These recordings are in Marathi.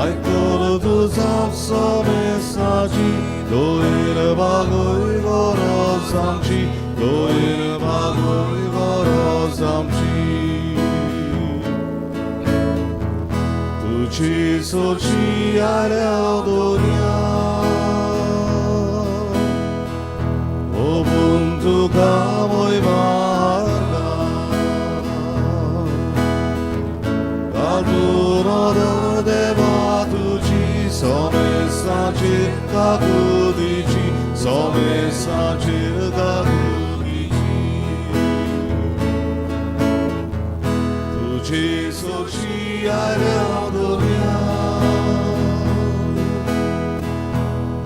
아이코로 두 삽선의 사지 너희를 박을 걸어 삼지 너희를 박을 걸어 삼지 두치 소치 아려도냐 오분투 가모이 바가 가두러더 대바 두지 섬에 사지 가구디지 섬에 사지 가구디지 두지 소치 아려도냐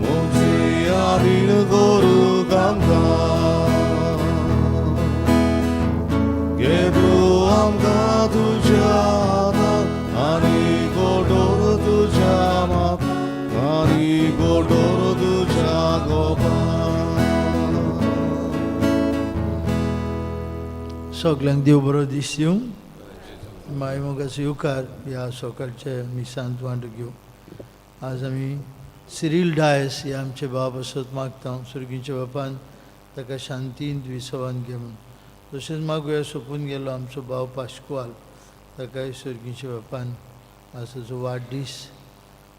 몸지 아리를 거루 게부함가 두자다 아니 골도로 두자마 아니 골도로 두자고바 Soklang Dew Barodisium, Mai Mogasiukar, या सकाळच्या मी सांत वांट घेऊ. आज आम्ही सिरिल डायस या आमचे बाब असत मागता सुरगीच्या बापान ताका शांतीन विसवान घे म्हूण तशेंच मागुया सोपून गेलो आमचो भाव पाश्कुवाल ताकाय सुरगीच्या बापान आज ताचो वाडदीस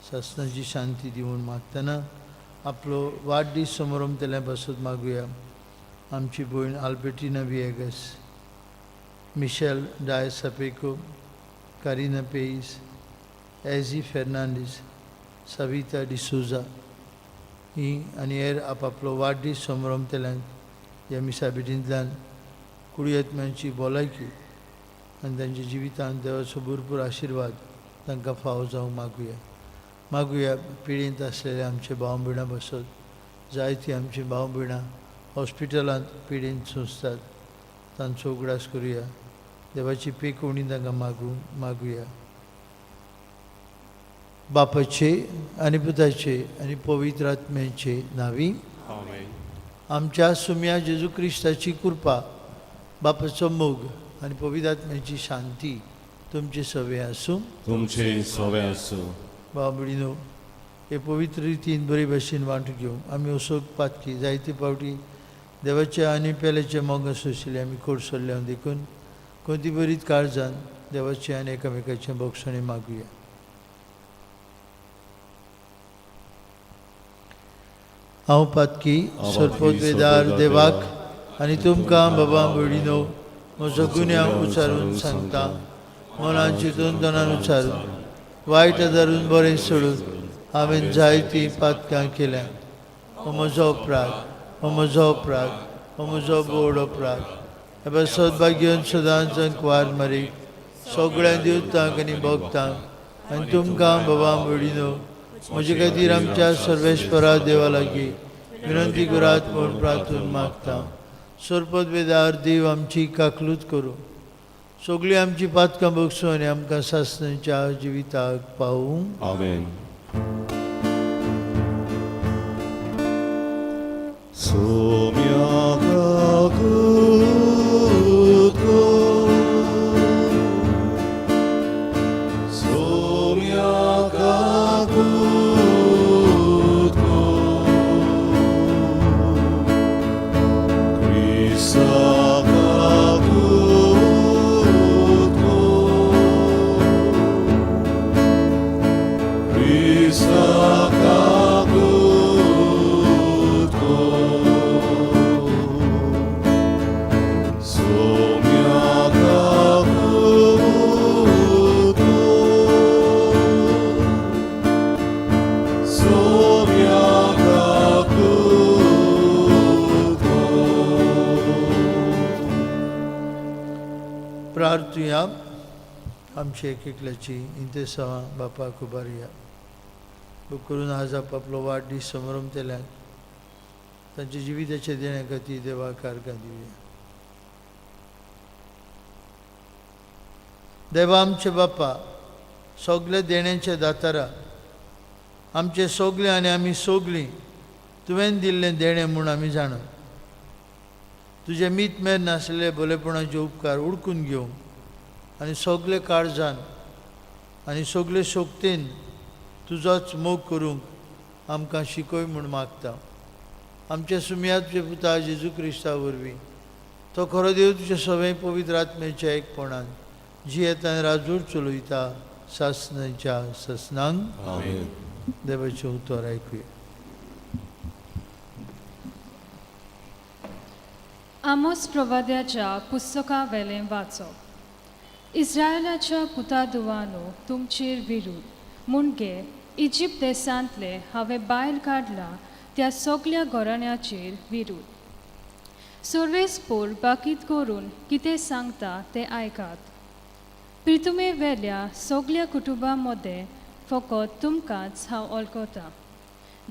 सासणाची शांती दिवन मागतना आपलो वाडदीस समारंभ तेल्या बसत मागुया. आमची भयण आल्बर्टिना विएगस, मिशेल डायस सापेको, कारिना पेईस, एझी फेर्नांडीस, सविता डिसोजा ही आनी हेर आपापलो वाडदीस समारंभ तेल्यान ह्या मिसाबेटींतल्यान कुडीयेत्म्यांची भलायकी आनी तांच्या जिवितांत देवाचो भरपूर आशिर्वाद तांकां फावो जावंक मागुया. पिडींत आसलेले आमचे भाव भयणां बसत जायतीं आमची भाव भयणां हॉस्पिटलांत पिडींत सोंसतात तांचो उगडास करुया. देवाची पेखवणी तांकां मागुया. बापाचे आनी पुताचे आनी पवित्र आत्म्याचे नांवी आमच्या सुम्या जेजू क्रिस्ताची कृपा, बापाचो मोग आनी पवित्र आत्म्याची शांती तुमचे सवे आसूं. तुमचे सवे आसूं. भाव भयणीनो, हे पवित्र रितीन बरे भशेन वांटून घेवंक आमी असोक पातकी जायते फावटी देवाचे आनी पेल्याचे मोग सोशिल्ले आमी कोड सोडल्या देखून कोणती बरीच काळजान देवाचे आनी एकामेकाचे भोगसणे मागुया. हांव पातकी सरपोतवेदार देवाक आनी तुमकां बाबा भयणीनो म्हजो गुन्यांव उच्चारून सांगता. मनान चिंतून तोंडान उच्चारून वायट धरून बरें सोडून हांवें जायतीं पातकां केल्या. हो म्हजो अपराध, हो म्हजो अपराध, हो म्हजो बोड अपराध. एबा सद्भाग्यवन सदांच वार मारीक सगळ्या दिवतांक आनी भोगतांक आनी तुमकां बाबा भयणीनो म्हजे खातीर आमच्या सर्वेश्वरा देवा लागीं विनंती करात म्हूण प्रार्थून मागता. सरपोतवेदार देव आमची काकलूत करूं, सगळीं आमची पातकां भोगसूं आनी आमकां सासणाच्या जिविताक पावूं. आमेन. प्रार्थुया. आमचे एकल्याची इंतेसां बापाक उबारया. बूक करून आज आपापलो वाडदीस समारंभ केल्यान तांच्या जिविताचे देण्या खातीर देवाक कारकां दिवया. देवा आमचे बापा, सगळे देण्याचे दातारा, आमचे सगळे आनी आमी सगळीं तुवें दिल्लें देणें म्हूण आमी जाणा. तुजे मीत मेर नासलेले भलेपणाचे उपकार उडकून घेवंक आनी सगळे काळजान आनी सगळे शोकतेन तुजोच मोग करूंक आमकां शिकय म्हूण मागता. आमच्या सुमयाचे पुता जेजू क्रिस्ता वरवीं तो खरो देव तुजे सगळे पवित्र आत्म्याच्या एकपणान जी येता राजूर चलयता सासणेच्या ससनांक आमेन. देवाचें उतर आयकुया. आमोस प्रवाद्याच्या पुस्तका वेलें वाचप. इस्रायलाच्या पुतादुवानो तुमचेर विरूद मुणगे इजिप्त देशांतले हांवें भायर काडला त्या सगल्या घराण्यांचेर विरूद. सर्वेस्पोर बाकीत करून कितें सांगता तें आयकात. प्रितुमे वेल्या सगल्या कुटुंबां मदें फकत तुमकांच हांव वळखता.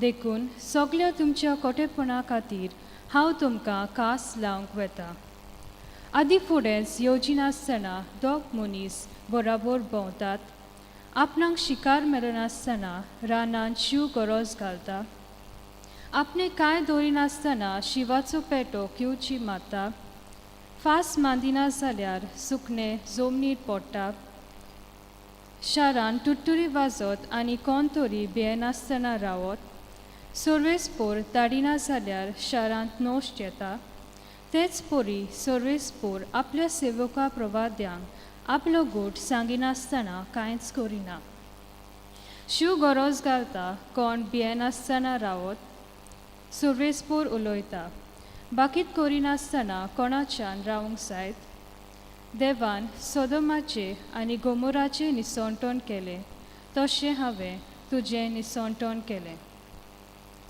देखून सगल्या तुमच्या खोटेपणा खातीर हांव तुमकां कास लावंक वेता. आदी फुडेंच येवजिनासतना दोग मनीस बराबर भोंवतात. आपणाक शिकार मेळनासतना रानांत शिव गरज घालता. आपणे कांय दवरिनासतना शिवाचो पेटो किवची मारता. फास मांदिना जाल्यार सुकणे जमनीर पडटा. शारान तुटुरी वाजत आनी कोण तरी भियेनासतना रावत. सर्वेस्पोर धाडिना जाल्यार शारांत नोश्ट येता. तेच परी सर्वेस्पोर आपल्या सेवका प्रवाद्यांक आपलो गोठ सांगिनासतना कांयच करिना. शिव गरज घालता कोण भियेनासतना रावत. सर्वेस्पोर उलयता बाकीत करिनासतना कोणाच्यान रावंक जायत. देवान सोदोमाचे आनी गोमोराचें निसंतोण केलें तशें हांवें तुजें निसंतोण केलें.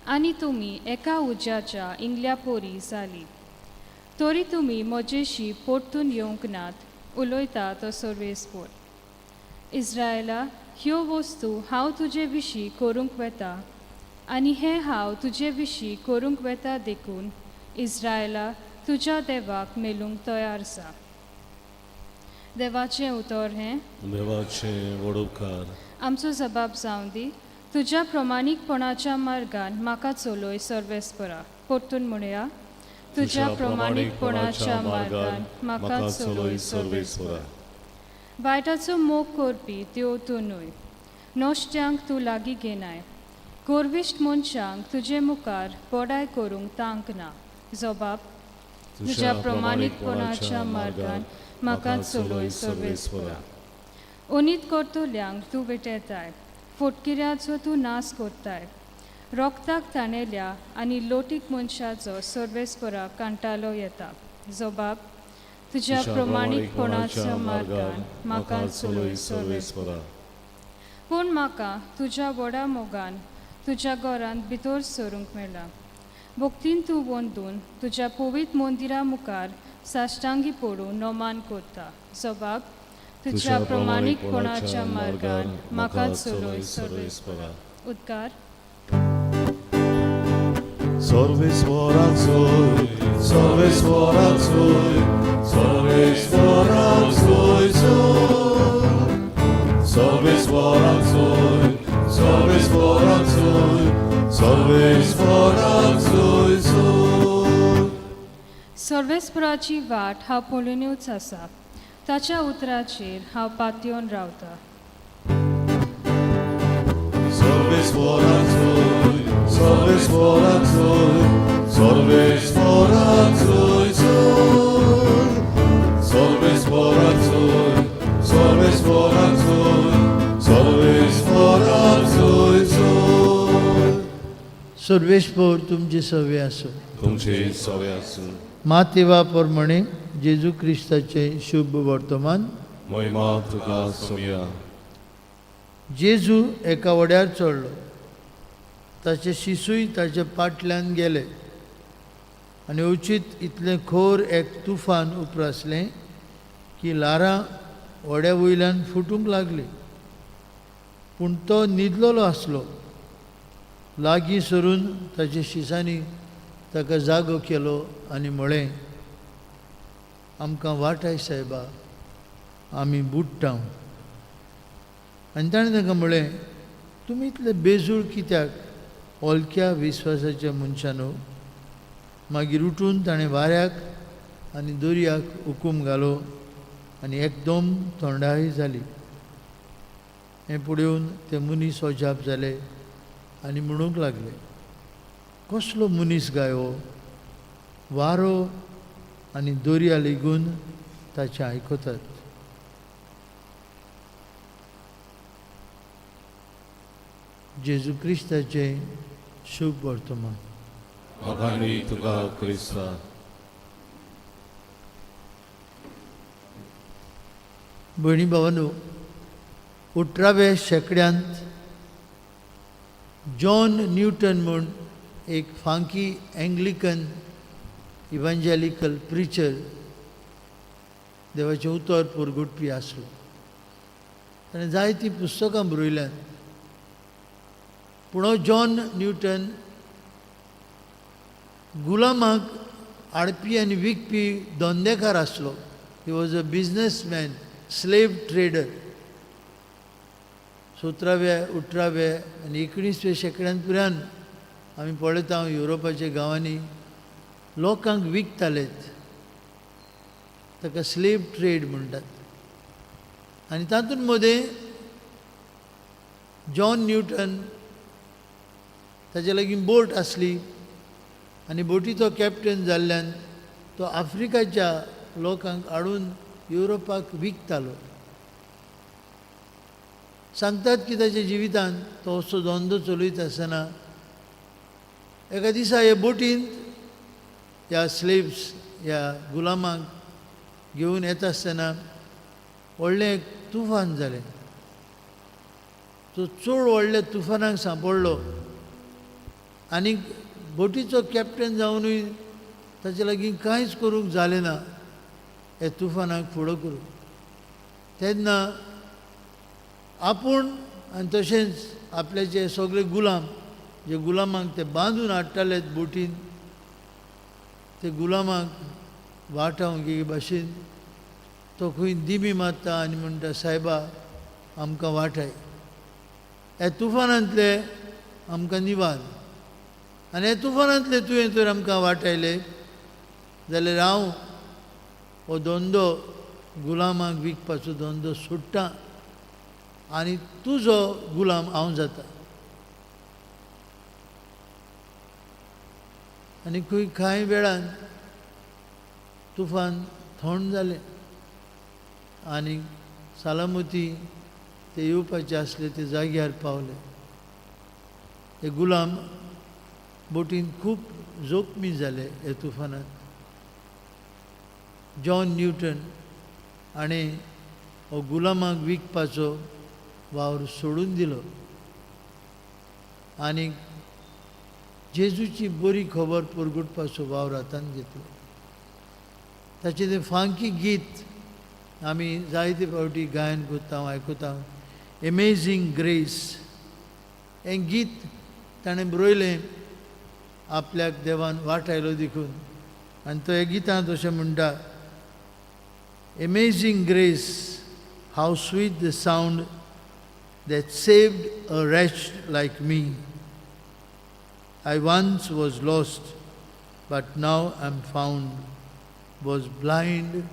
आनी तुमी एका उज्याच्या इंगल्या पोरी जाली. तरी तुमी म्हजेशी परतून येवंक नात, उलयता तो सर्वेस्पोर. इस्रायला, ह्यो वस्तू हांव तुजे विशीं करूंक वेता आनी हें हांव तुजे विशीं करूंक वेता देखून इस्रायला तुज्या देवाक मेलूंक तयार जा. देवाचें उतर हें. देवाचें वडोवकार. आमचो जबाब जावं दी. तुज्या प्रमाणीकपणाच्या मार्गान म्हाका चलय सर्वेस्परा. परतून म्हणया तुज्या प्रमाणीकपणाच्या मार्गान म्हाका चलय सर्वेस्परा. वायटाचो मोग करपी त्यो तूं न्हय. नोश्ट्यांक तूं लागीं घेनाय. गोरविश्ट मनशांक तुजे मुखार बोडाय करूंक तांक ना. जबाब तुज्या प्रमाणीकपणाच्या मार्गान म्हाका चलय सर्वेस्परा. उनीत करतल्यांक तूं विटयताय. फटकिऱ्याचो तूं नाश करताय. रोगताक ताणेल्या आनी लोटीक मनशाचो सर्वेस्परा कांटालो येता. जबाब तुज्या प्रमाणीकपणाच्या मार्गान म्हाका चलय सर्वेस्परा. पूण म्हाका तुज्या व्हडा मोगान तुज्या घरांत भितर सरूंक मेळ्ळा. भक्तीन तूं वंदून तुज्या पवित्र मंदिरा मुखार साश्टांगी पडून नोमान करता. जबाब तुज्या प्रमाणीकपणाच्या मार्गान म्हाका चलय सर्वेस्परा. उद्गार. सर्वेस्पराचोय, सर्वेस्पराचोय, सर्वेस्पराचोय सोय. सर्वेस्पराचोय, सर्वेस्पराचोय, सर्वेस्पराचोय सोय. सर्वेस्पराची वाट हांव पळोवनूच आसा. ताच्या उतराचेर हांव पातयेवन रावता. सर्वेस्पराचोय, सर्वेस्पराचोय, सर्वेस्पराचोय सोय. सर्वेस्पराचोय, सर्वेस्पराचोय, सर्वेस्पराचोय सोय. सर्वेस्पोर तुमचे सवे आसूं. तुमचे सवे आसूं. मातेवा प्रमाणे जेजू क्रिस्ताचे शुभ वर्तमान. महिमा तुका सोमया. जेजू एका वड्यार चडलो. ताचे शिसूय ताचे फाटल्यान गेले आनी उचित इतलें खोर एक तुफान उप्रासलें की लारां वड्या वयल्यान फुटूंक लागली. पूण तो न्हिदलोलो आसलो. लागीं सरून ताच्या शिसांनी ताका जागो केलो आनी म्हळें, आमकां वाटाय सायबा, आमी बुडटा. आनी ताणें ताका म्हळें, तुमी इतले बेजूळ कित्याक ओलक्या विस्वासाच्या मनशानो. मागीर उठून ताणें वाऱ्याक आनी दर्याक हुकूम घालो आनी एकदम थंडाय जाली. हे पुढे येवन ते मनीस ओजाप जाले आनी म्हणूंक लागले, कसलो मनीस काय हो, वारो आनी दर्या लेगून ताचे आयकतात. जेजू क्रिस्ताचे शुभ वर्तमान. वखाणी तुका क्रिस्ता. भयणी भावांनो, 18व्या शेंकड्यांत जॉन न्यूटन म्हूण एक फांकी एंग्लिकन इव्हँजेलिकल प्रिचर देवाचें उतर पुरगुटपी आसलो. ताणें जायतीं पुस्तकां बरयल्यांत. पूण हो जॉन न्यूटन गुलामाक हाडपी आनी विकपी धंदेकार आसलो. He was a businessman, slave trader. 17व्या 18व्या आनी 19व्या शेंकड्यांत पर्यंत आमी पळयता युरोपाच्या गांवांनी लोकांक विकतालेत. ताका स्लेव ट्रेड म्हणटात. आनी तातूंत मदें जॉन न्यूटन ताचे लागीं बोट आसली आनी बोटीचो कॅप्टन जाल्ल्यान तो आफ्रिकाच्या लोकांक हाडून युरोपाक विकतालो. सांगतात की ताच्या जिवितांत तो असो धंदो चलयत आसतना एका दिसा हे बोटींत ह्या स्लेव्स, ह्या गुलामांक घेवन येता आसतना व्हडलें एक तुफान जालें. तो चड व्हडल्या तुफानाक सांपडलो आनी बोटीचो कॅप्टन जावनूय ताचे लागीं कांयच करूंक जालें ना हे तुफानाक फुडो करूंक. तेन्ना आपूण आनी तशेंच आपले जे सगळे गुलाम, जे गुलामांक ते बांदून हाडटाले बोटीन, ते गुलामांक वाटावंक हे भाशेन तो खंय दिमी मारता आनी म्हणटा, सायबा आमकां वाटाय, हे तुफानांतले आमकां निवाल, आनी हे तुफानांतले तुवें तर आमकां वाटायले जाल्यार हांव हो धंदो गुलामांक विकपाचो धंदो सोडटां आनी तुजो गुलाम हांव जाता. आनी खंय कांय वेळान तुफान थंड जालें आनी सालामती ते येवपाचे आसले ते जाग्यार पावले. हे गुलाम बोटीन खूब जोखमी जाले हे तुफानांत. जॉन न्यूटन हाणें हो गुलामांक विकपाचो वावर सोडून दिलो आनी जेजूची बरी खबर पुरगुटपाचो वावर हातांत घेतलो. ताचें तें फांकी गीत आमी जायते फावटी गायन करता, आयकुता, एमेझींग ग्रेस. हें गीत ताणें बरयलें आपल्याक देवान वाटायलो देखून. आनी तो हे गितांत अशें म्हणटा, Amazing grace, how sweet the sound that saved a wretch like me. I once was lost, but now am found, was blind,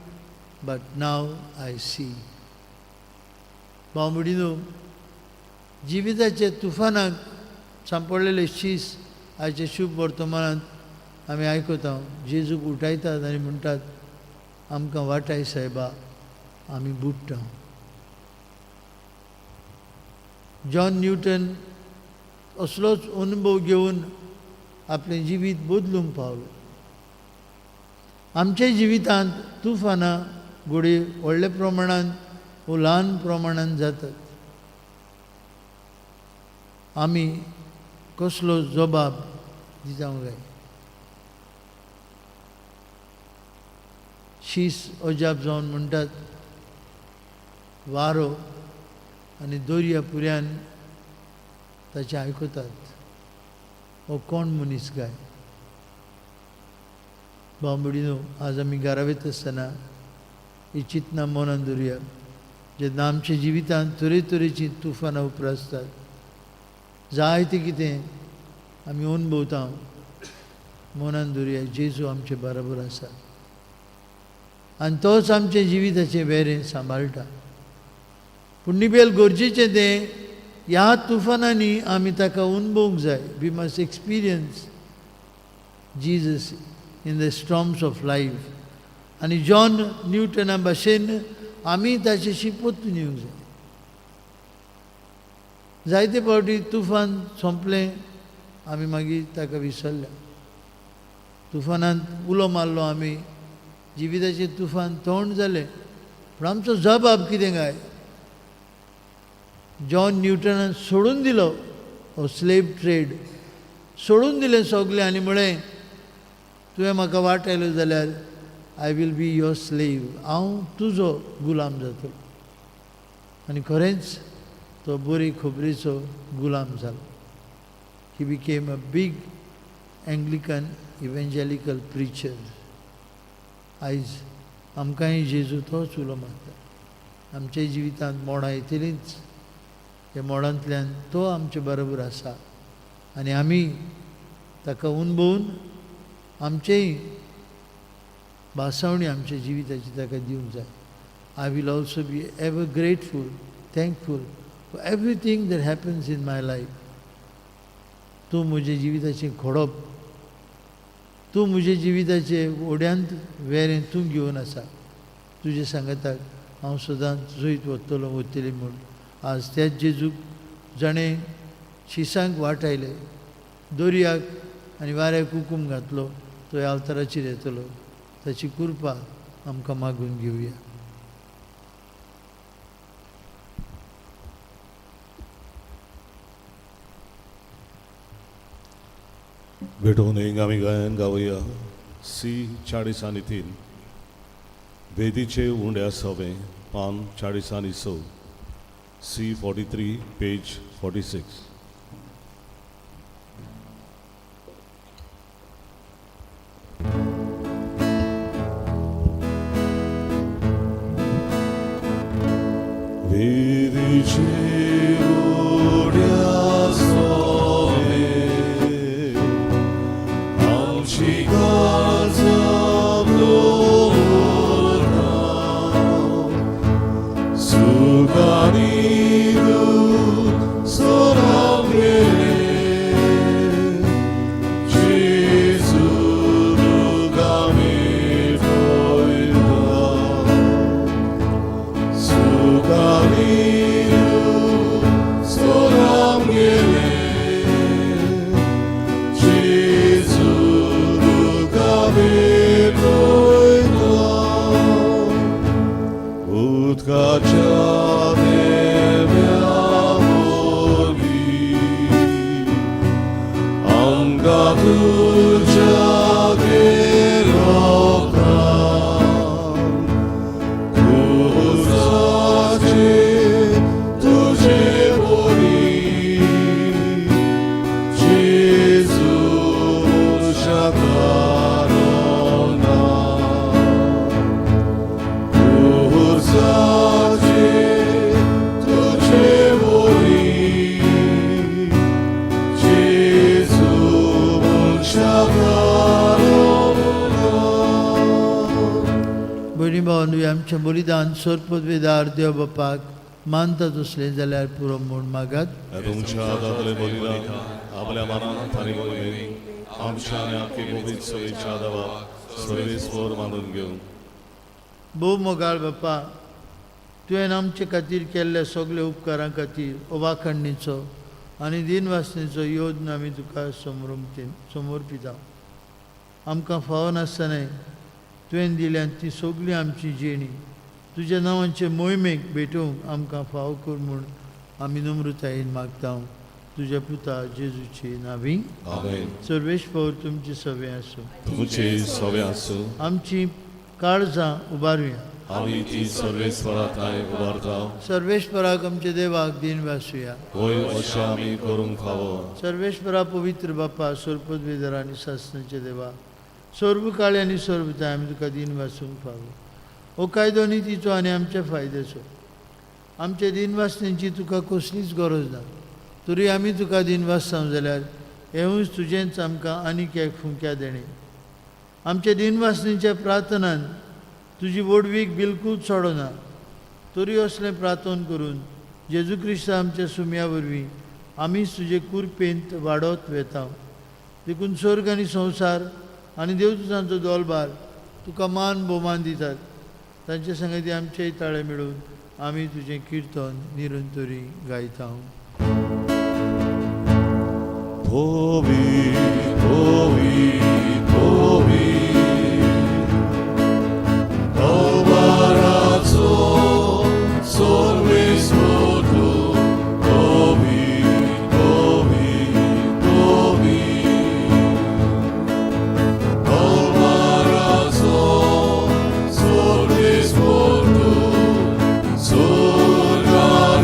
but now I see. भावमडीनो, जिविताचे तुफानाक सांपडलेले शीस आयचे शुभ वर्तमानांत आमी आयकता. जेजूक उठयतात आनी म्हणटात, आमकां वाटाय सायबा, आमी बुडटा. जॉन न्यूटन असलोच अनुभव घेवन आपलें जिवीत बदलूंक पावलो. आमच्या जिवितांत तुफानां घोडी व्हडल्या प्रमाणांत वो ल्हान प्रमाणांत जातात. आमी कसलो जबाब दिवंक जाय. शीस अजाप जावन म्हणटात, वारो आनी दर्या पुर्यान ताचे आयकतात. हो कोण मनीस काय? भावमडीनो, आज आमी घरा वयता आसतना ही चिंतनां मनांत दवरया. जेन्ना आमच्या जिवितांत तरेतरेचीं तुफानां उप्रासतात, जायतें कितें आमी अनुभवता, मनांत दवरया जेजू आमचे बरोबर आसा आनी तोच आमचे जिविताचें वेरें सांबाळटा. पूण निबेल गरजेचें तें ह्या तुफानांनी आमी ताका अनुभवूंक जाय. We must experience Jesus in the storms of life. आनी जॉन न्यूटना भाशेन आमी ताचेशी पोत्तून येवंक जाय. जायते फावटी तुफान सोंपलें आमी मागीर ताका विसरल्या. तुफानांत उलो मारलो आमी, जिविताचें तुफान तोंड जालें, पूण आमचो जबाब कितें काय? जॉन न्यूटनान सोडून दिलो हो स्लेव ट्रेड, सोडून दिलें सगलें आनी म्हळें तुवें म्हाका वाटयलो जाल्यार I will be your slave, हांव तुजो गुलाम जातलो. आनी खरेंच तो बरी खबरीचो गुलाम जालो. He became a big Anglican evangelical preacher. आयज आमकांय जेजू तोच उलो मारता. आमच्या जिवितांत मोडां येतलींच, त्या मोडांतल्यान तो आमचे बरोबर आसा आनी आमी ताका अनुभवून आमचेय भासावणी आमच्या जिविताची ताका दिवंक जाय. I will also be ever grateful, thankful for everything that happens in my life. तूं म्हज्या जिविताचें घडोवप, तूं म्हज्या जिविताचे ओड्यांत वेरें तूं घेवन आसा. तुजे सांगाताक हांव सदांच जैत वतलो वतली म्हूण. आज त्याच जेजूक जाणें शिसांक वाटयले, दर्याक आनी वाऱ्याक हुकूम घातलो, तो ह्या अवताराचेर येतलो. ताची कृपा आमकां मागून घेवया. भेटून एक आमी गायन गावया. C40 वेदीचे उंड्या सवे पान 40 C43 पेज 46. वेदीचे उंड्या सवे आमची काळजा दवरता, सुखानी सोराक गेले जेजू दुगामी पळयता. सुखानी सोराक गेले जेजू दुगामी पळयता. उदकाच्या तुझ्या गेरोखान तुझाचे तुझे बोली जेजू शाकारोना. तुझाचे तुझे बोली भयणी भावांनो, आमचें बलिदान सोरपदवेदार देव बापाक मानता तसलें जाल्यार पुरो म्हूण मागात. तुमच्या दादले बलिदान आपल्या मनांत आनी वळमेन आमच्या आनी आख्खे गोबीत सवेच्या दावा सर्वेस्वर मानून घेवन. भोव मोगाळ बापा, तुवें आमचे खातीर केल्ल्या सगल्या उपकारां खातीर अवाखणणेचो आनी दिनवासनेचो योजन आमी तुका समर्पिता. आमकां फावो नासतना तुवें दिल्यान ती सगळी आमची जेणी तुज्या नांवाचे मोहिमेक भेटोवंक आमकां फावो कर म्हूण आमी नम्रतायेन मागता. तुज्या पुता जेजूची नांवी. आमेन. सर्वेश्वर तुमची सवे आसूं. तुमचे सवे आसूं. आमची काळजां उबारुया. आमी ती सर्वेस्वरांत उबारता. सर्वेश्वराक आमच्या देवाक दिन वासुया. होय अशें आमी करूंक फावो. सर्वेश्वरा पवित्र बापा, सोरपदवेदार आनी सासणाचे देवा, सर्व काळे आनी सर्वता आमी तुका दिन वासूंक फावो. हो कायदो नितीचो आनी आमच्या फायद्याचो. आमच्या दिनवासनेची तुका कसलीच गरज ना, तरी आमी तुका दिन वासतां जाल्यार हेवूच तुजेंच आमकां आनीक एक फुंक्या देणे. आमच्या दिनवासनेच्या प्रार्थनान तुजी वडवीक बिलकूल सोडना, तरी असलें प्रार्थना करून जेजू क्रिस्त आमच्या सुम्या वरवीं आमीच तुजे कुरपेंत वाडत वेता देखून स्वर्ग आनी संवसार आनी देवदूतांचो दोलबार तुका मान भोवमान दितात. तांचे संगती आमचेय ताळे मेळून आमी तुजें किर्तन निरंतरी गायता. Povi, povi, povi, Alvarazzo, solvis voto, povi, povi, povi, Alvarazzo, solvis voto, sorganizo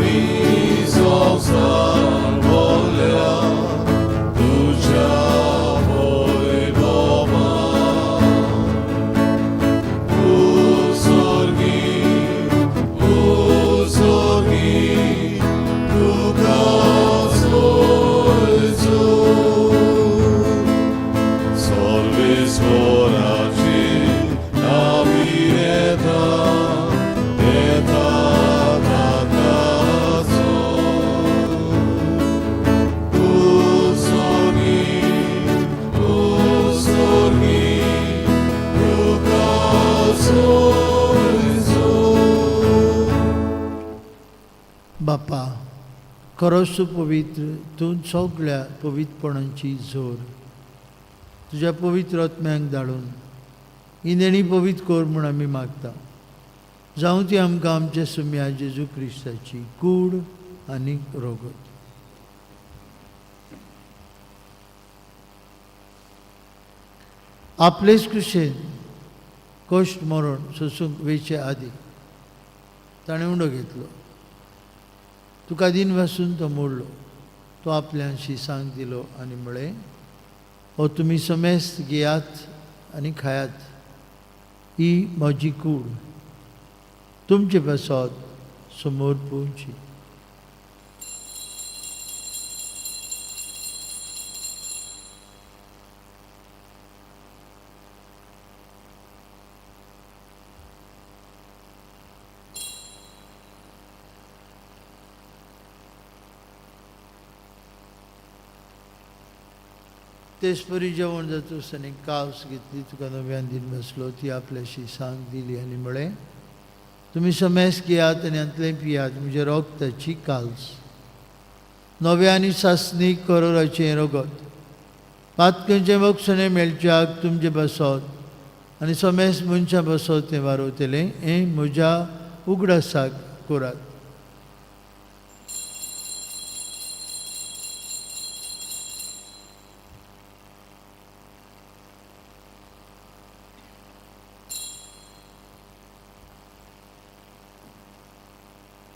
salvolea, बापा, खरोच तूं पवित्र, तूं सगळ्या पवित्रपणांची जोर तुज्या पवित्र आत्म्यांक धाडून ही देणी पवित्र कोर म्हूण आमी मागता. जावं ती आमकां आमच्या सुम्या जेजू क्रिस्ताची कूड आनी रोगत. आपलेच कुशेन कश्ट मरण सोसूंक वेचे आदी ताणें उंडो घेतलो. तुका दिन वासून तो मोडलो. तो आपल्यान शिसांक दिलो आनी म्हळें, हो तुमी समेस्त घेयात आनी खायात, ही म्हजी कूड तुमचे बसत समोर पोवची. तेसपरी जेवण जाता आसतना कास घेतली, तुका नव्यान दिन बसलो, ती आपल्याशी सांग दिली आनी म्हळें, तुमी समेस्त घेयात आनी हातूंतलें पियात, म्हज्या रोगताची काल्स. नव्या आनी सासणीक करोराचें रगत पातकेंचें वखसणें मेळच्याक तुमचे बसत आनी समेस्त मनशां बसत तें वारवतलें. हें म्हज्या उगडासाक करात.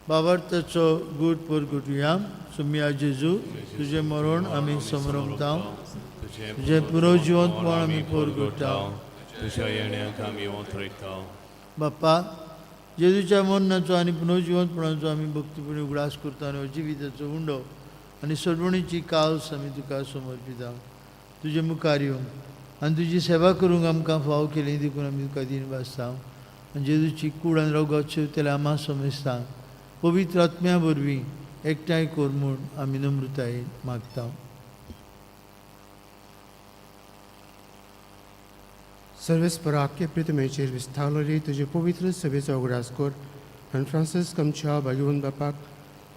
बाबार्थाचो गूट परगुटुया. सुम्या जेजू, तुजें मरण आमी समरमता, तुजें पुनर्जिवंतपण आमी परगुटता. तुज्या येण्याक आमी वंतयता. बाप्पा, जेजूच्या मरणाचो आनी पुनर्जिवंतपणाचो आमी भक्तीपणी उगडास करता आनी जिविताचो उंडो आनी सोडवणीची काल्स आमी तुका समर्पिता. तुजे मुखार येवंक आनी तुजी सेवा करूंक आमकां फाव केली देखून आमी तुका दिन वाचता. आनी जेजूची कूड आनी रोगत शिवतले आम्हा समेस्तांक पवित्र आत्म्या वरवीं एकठांय कोर म्हूण आमी नम्रतायेन मागता. सर्वेस्पराक्य प्रितमेचेर विस्तारलेली तुजे पवित्र सभेचो उगडास कर आनी फ्रांसीस आमच्या भाग्यवंत बापाक,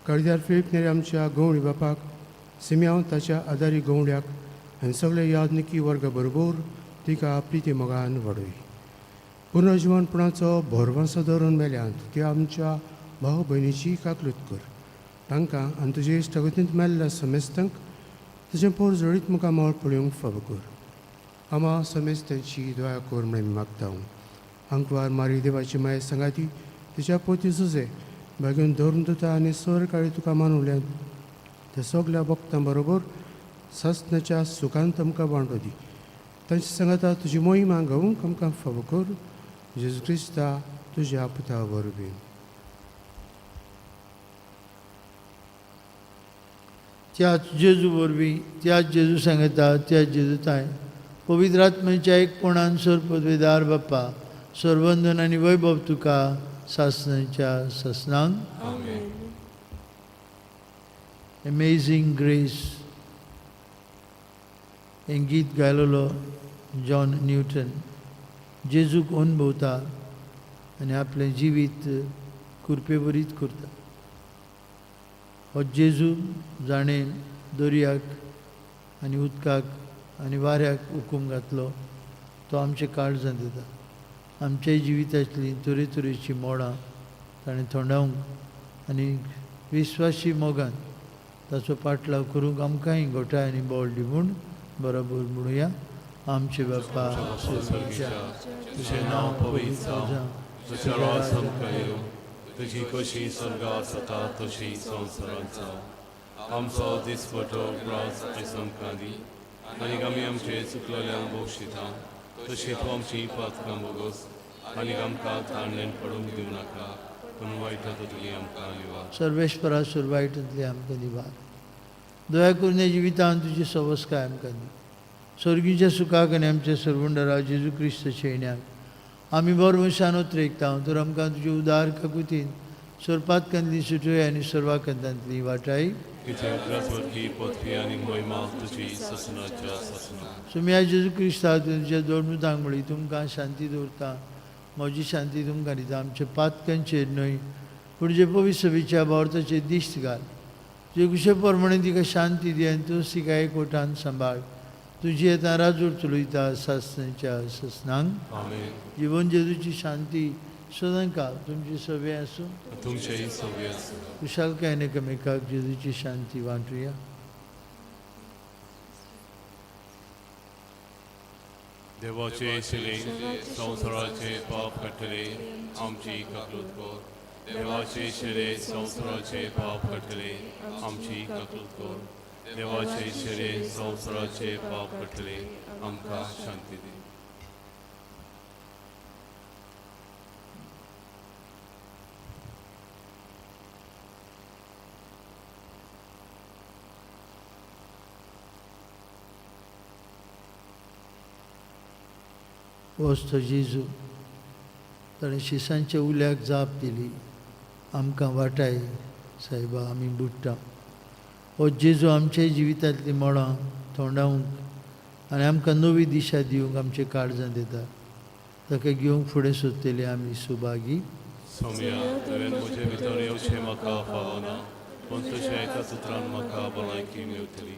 कर्दियाल फिलीप नेरे आमच्या गवंडी बापाक, सिम्याव ताच्या आदारी गवंड्याक आनी सगळे यादनिकी वर्ग बरोबर तिका प्रिती मोगान वाडय. पुनर्जिवनपणाचो भरवंसो धरून मेल्यांत ती आमच्या भाव भयणीची काकलूत कर. तांकां आनी तुजे इश्टगतींत मेल्ल्या समेस्तांक तुजें पोर जोडीत मुखार मोळ पळोवंक फावो कर. आमा समेस्तांची दया कर म्हणून मागता. अंकवार मारी देवाची माय सांगाती तिच्या पोती झुजे भाग्यून धरून दिता आनी सर काळी तुका मानवल्यान त्या सगळ्या भक्तां बरोबर सस्नाच्या सुखांत आमकां वांटो दी. तांची सांगाता तुजी मोहिमा गावूंक आमकां फावो कर. जेजू क्रिस्ता तुज्या पुता वरवीं. त्याच जेजू वरवीं, त्याच जेजू सांगता, त्याच जेजू ताय पवित्र आत्म्याच्या एकपणान सर पदवेदार बाप्पा, सरवंदन आनी वैभव तुका सासणाच्या ससनांक. अमेझिंग ग्रेस हें गीत गायलोलो जॉन न्यूटन. जेजूक अनुभवता आनी आपलें जिवीत कुरपे बरीत करता. हो जेजू जाणें दर्याक आनी उदकाक आनी वाऱ्याक हुकूम घातलो तो आमचे काळजांत दिता. आमच्या जिवितांतलीं तरेतरेचीं मोडां ताणें थोंडावंक आनी विस्वासी मोगान ताचो पाटलाव करूंक आमकांय गोठाय आनी बोल दिवून बरोबर म्हणुया. आमचे बापा स्वर्गीच्या, तुझें नांव पवित्र जावं, तुजें राज आमकां येवं, तुजी कशी स्वर्गांत जाता तशी संवसारांत जावं. आमचो दिसपटो राज आयज आमकां दी, आनी आमी आमचे चुकलेल्यांक बक्षिता तशी तूं आमची पातकां बोगोस, आनी आमकां ताणलेन पडूंक दिवं नाका, पूण वायटांतली आमकां निवार. सर्वेश्वरा सुरवायटांतली आमकां निवार. दया करून ह्या जिवितांत तुजी सवस्काय आमकां दी. स्वर्गीच्या सुखाक आनी आमच्या सर्वंडरा जेजू क्रिस्ताच्या येण्याक आमी बरो वशान उतरेकता. तर आमकां तुजे उदार काकुतीन सर्पातकांतली सुटय आनी सर्वाकंतांतली वाटाय. कित्याक पृथ्वी आनी महिमा तुजी ससनाच्या ससना. सुम्या जेजू क्रिस्ता तुमच्या दोडमुतांक म्हळी तुमकां शांती दवरता. म्हजी शांती तुमकां दिता. आमच्या पातकांचेर न्हय पूण जे पवित्र सभेच्या भावर्थाचेर दिश्ट घाल. तुजे कुशे प्रमाणे तिका शांती दी आनी तूं तिका एकवटान सांबाळ. तुजी येता राजूर चलयता सासणेच्या ससनांक. आमेन. जिवन जेजूची शांती सदां काल तुमची सभे आसूं. तुमचेय सगळे आसूं. कुशालकायेन एकामेकाक जेजूची शांती वांटुया. देवाचे शिले संवसाराचे पाप कटले आमची ककलूत कर. देवाचे शिले संवसाराचे पाप कटले आमची ककलूत कर. देवाचे शिले संवसाराचे पाप कटले आमकां शांती दी. वस्त जेजू ताणें शिसांच्या उल्याक जाप दिली. आमकां वाटाय सायबा आमी बुडटा. हो जेजू आमच्या जिवितांतलीं मोडां थोंडावंक आनी आमकां नवी दिशा दिवंक आमचे काळजांत येता. ताका घेवंक फुडें सोदतले आमी सुभागी. सौम्या तुवें म्हजे भितर येवचें म्हाका फावना, पूण तुज्या एका सुत्रान म्हाका भलायकी मेळटली.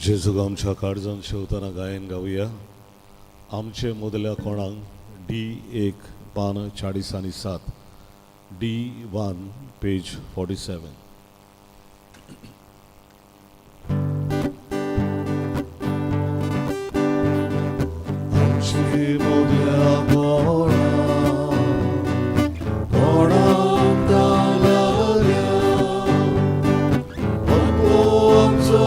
जेजूक आमच्या काळजांत शेवताना गायन गावया. आमचे मोदल्या कोणाक D1 पान 40 D1 पेज 47. आमचे मोदल्या कोणाक गावल्या आमचो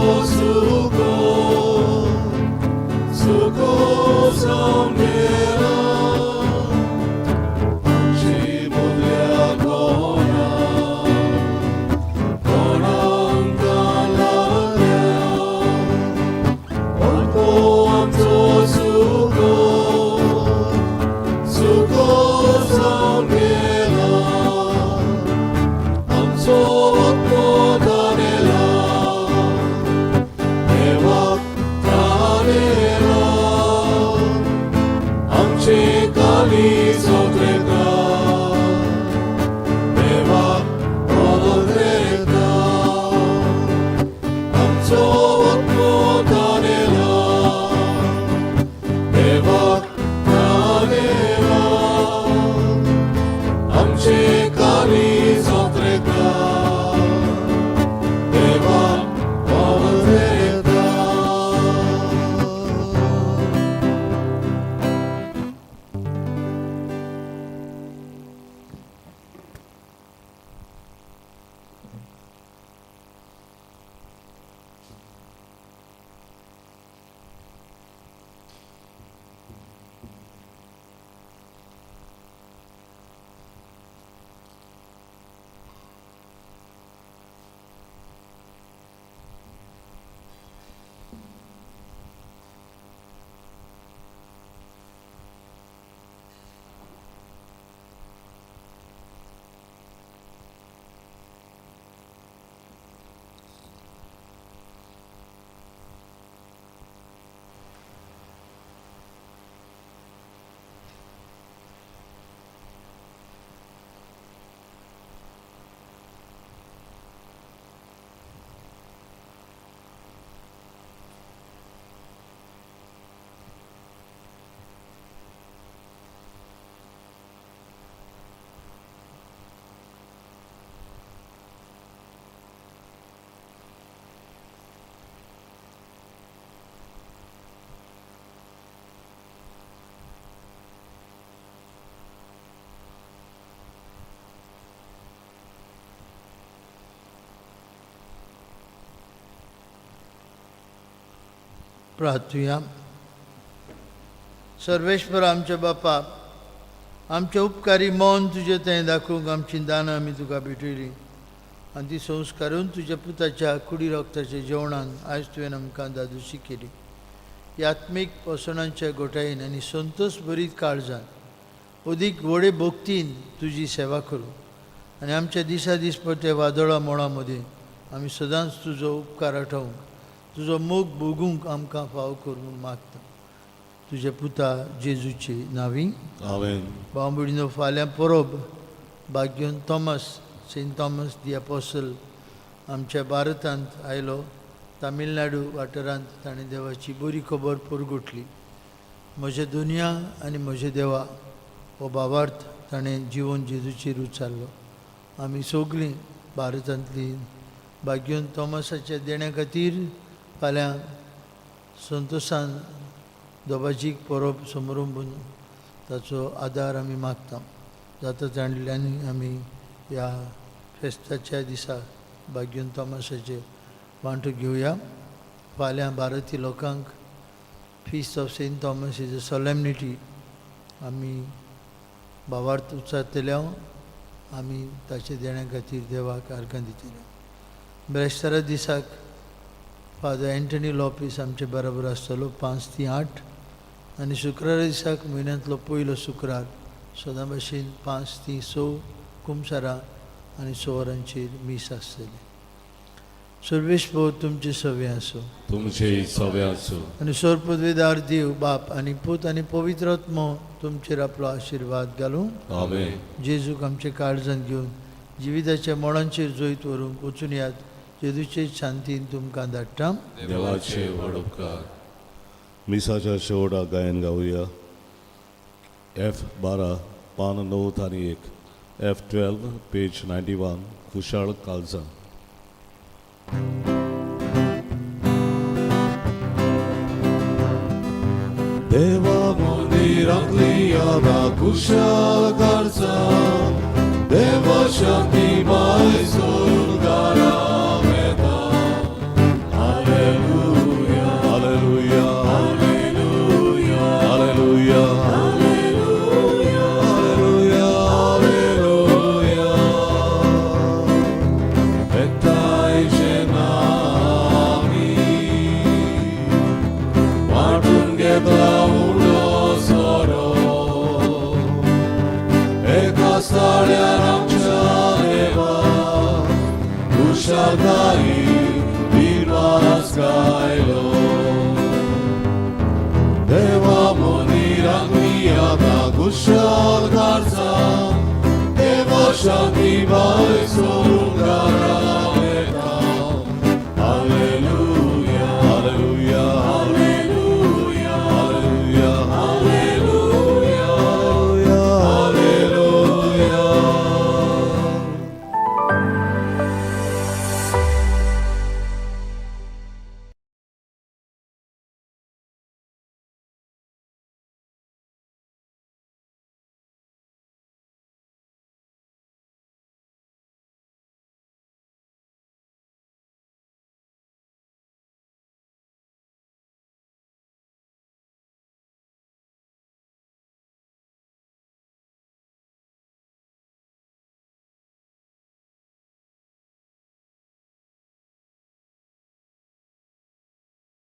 प्रार्थुया. सर्वेश्वर आमच्या बापा, आमचे उपकारी मन तुजे थंय दाखोवंक आमची दानां आमी तुका भेटयली आनी ती संस्कारून तुज्या पुताच्या कुडी रक्ताच्या जेवणान आयज तुवें आमकां दादोशी केली. ही आत्मीक पसणांच्या गोठायेन आनी संतोश बरीत काळजान अदीक व्हडे भक्तीन तुजी सेवा करूं आनी आमच्या दिसा दीस पडटे वादळा मोळा मदीं आमी सदांच तुजो उपकार आठवंक, तुजो मोग भोगूंक आमकां फाव करूंक मागता. तुज्या पुता जेजूची नांवी. आमेन. भाव भयणीनो, फाल्यां परब भाग्योन थॉमस, सेंट थॉमस दी अपोस्टल आमच्या भारतांत आयलो. तामिळनाडू वाठारांत ताणें देवाची बरी खबर परगटली. म्हजे दुनिया आनी म्हजे देवा हो भावार्थ ताणें जिवन जेजूचेर उचारलो. आमी सगळीं भारतांतलीं भाग्योन थॉमसाच्या देण्या खातीर फाल्यां संतोशान दोबाजीक परब समारंभ ताचो आदार आमी मागता. जाता जाणल्यांनी आमी ह्या फेस्ताच्या दिसा भाग्योन थॉमसाचे वांटो घेवया. फाल्यां भारतीय लोकांक feast of saint Thomas is a solemnity आमी भावार्थ उच्चारतले. आमी ताचे देण्या खातीर देवाक आर्गां दितले. ब्रेस्तारा दिसाक फादर एंटनी लॉपीस आमचे बरोबर आसतलो 5 ते 8 आनी शुक्रारा दिसाक म्हयन्यांतलो पयलो शुक्रार सदां भाशेन 5 ते 6 कुमसारा आनी 6 वरांचेर मीस आसतली. सर्वेश्वर तुमचे सवे आसूं तुमचे सवे आसूं आनी सर्पदवेदार देव बाप आनी पूत आनी पवित्र आत्मो तुमचेर आपलो आशिर्वाद घालूं. आमेन. जेजूक आमचे काळजांत घेवन जिविताच्या मोळांचेर जोईत व्हरूंक वचून यात. जेजूचे शांतीन तुमकां धाडटा. देवाचे व्हड उपकार. मिसाच्या शेवटाक गायन गावया. F12 पान 9 आनी 1, F12 पेज 91, कुशाळ काळजां. देवा मंदिरांतली यादा कुशाळ काळजां, देवा शांती बाय सोडून घरा वेता. Hallelujah hallelujah hallelujah hallelujah hallelujah hallelujah. एकतायचे नामी वाटून घेतला उडो सोरो. एका स्थळ्यार आमच्या देवा कुशाळकाई विश्वास गायलो. देवा मंदिरांत मी आतां कुशाळ काळजां, देवा शांती बाय सोडून